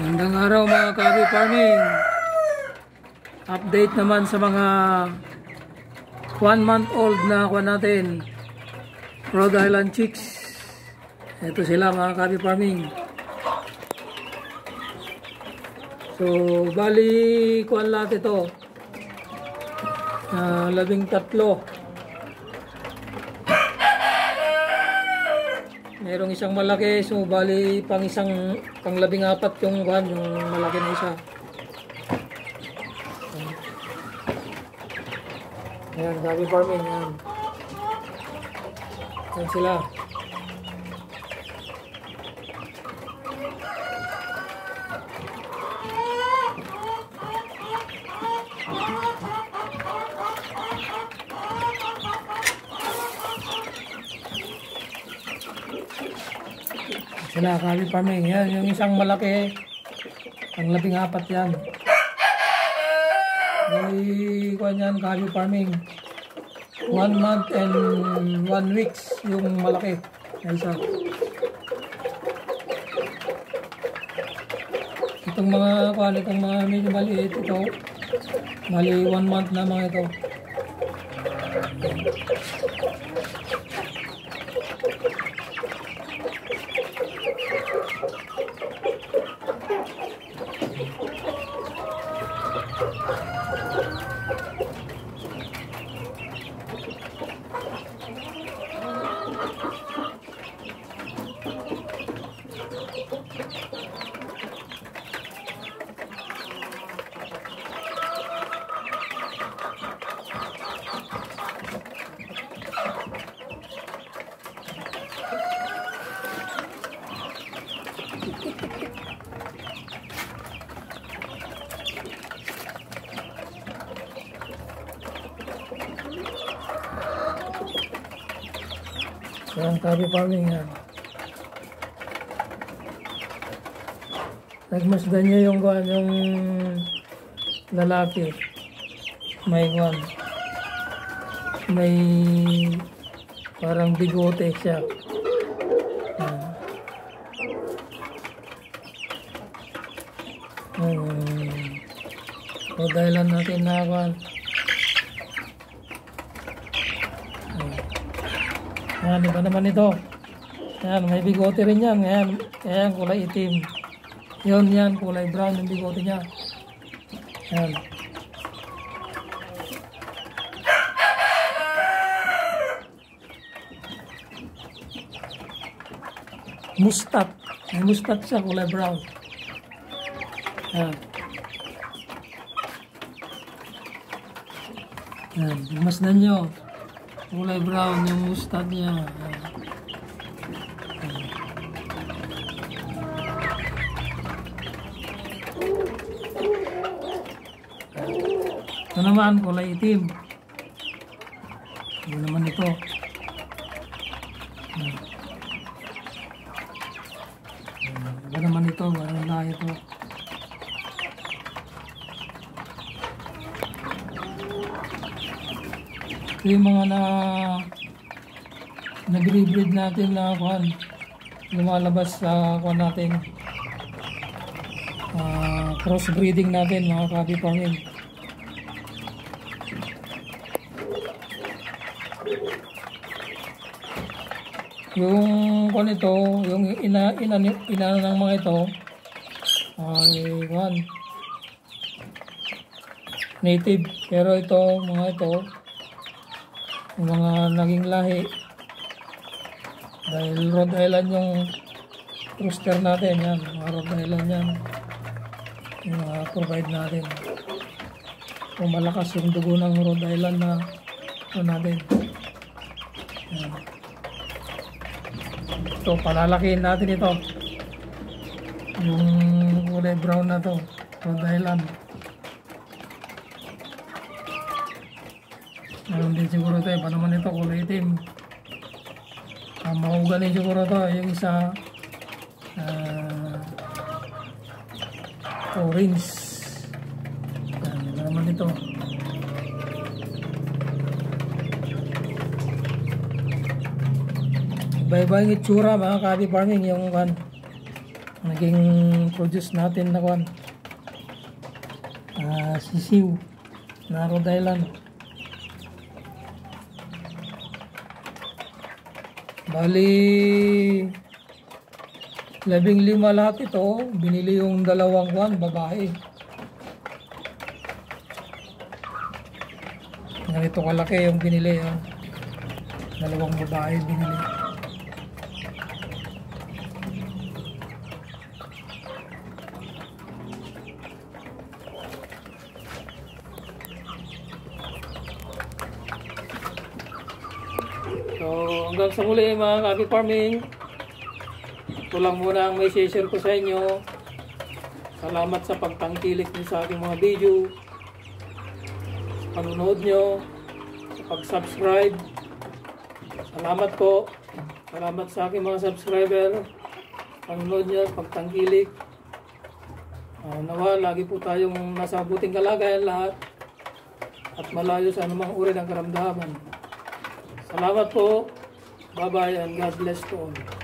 Magandang araw mga Kabi Farming. Update naman sa mga 1 month old na kuha natin, Rhode Island chicks. Ito sila mga Kabi Farming. So bali kuha natin ito 13. Merong isang malaki, so bali pang 14 yung kuhan, yung malaki na isa. Ayan, Kabi Farming, ayan. Ayan sila. Sila Kabi Farming, yan yung isang malaki, ang 14 yan. May kuhan yan Kabi Farming, 1 month and 1 weeks yung malaki na isa. Itong mga kuhan, itong mga medyo maliit, ito mali 1 month na mga ito. Ayan, Kabi Farming yan. Nagmasdan niya yung kuhan, yung lalaki. May kuhan, may parang bigote siya. So dahilan natin na kuhan. Ayan, iba naman ito. Ayan, may bigote rin yan. Ayan, ayan, kulay itim. Yun yan, kulay brown yung bigote niya. Ayan. Mustat. May mustat siya, kulay brown. Ayan. Ayan, masdan nyo. Kulay brown yung mustard niya. Ito naman kulay itim. Ito naman ito. Ito naman ito. Ano na ito? Yung mga nag-rebreed natin na kuhan, lumalabas sa kuhan natin, crossbreeding natin mga Kabi Farming. Yung kuhan ito, yung ina ng mga ito ay kuhan, native, pero ito mga ito yung mga naging lahi dahil Rhode Island yung rooster natin, yan mga Rhode Island yan yung mga provide natin. So malakas yung dugo ng Rhode Island na ito natin. Yan. So palalakihin natin ito, yung kulay brown na to, Rhode Island. Meron din siguro ito, iba naman ito, kulay itim. Mahuganin siguro ito, yung isa orange. Iba naman ito. Iba-iba yung itsura mga Kabi Farming, yung naging produce natin na kwan. Sisiw na Rhode Island. Bali 15 lahat ito. Binili yung dalawang kwan, babae. Ganito kalaki yung binili. Dalawang babae binili. So hanggang sa muli mga Kabi Farming. Ito lang muna ang may share ko sa inyo. Salamat sa pagtangkilik niyo sa aking mga video. Panonood nyo, sa pag-subscribe. Salamat po. Salamat sa aking mga subscriber. Panonood nyo, pagtangkilik. Nawa, lagi po tayong nasa buting kalagayan lahat. At malayo sa anumang uri ng karamdaman. Salamat po. Bye-bye and God bless to all.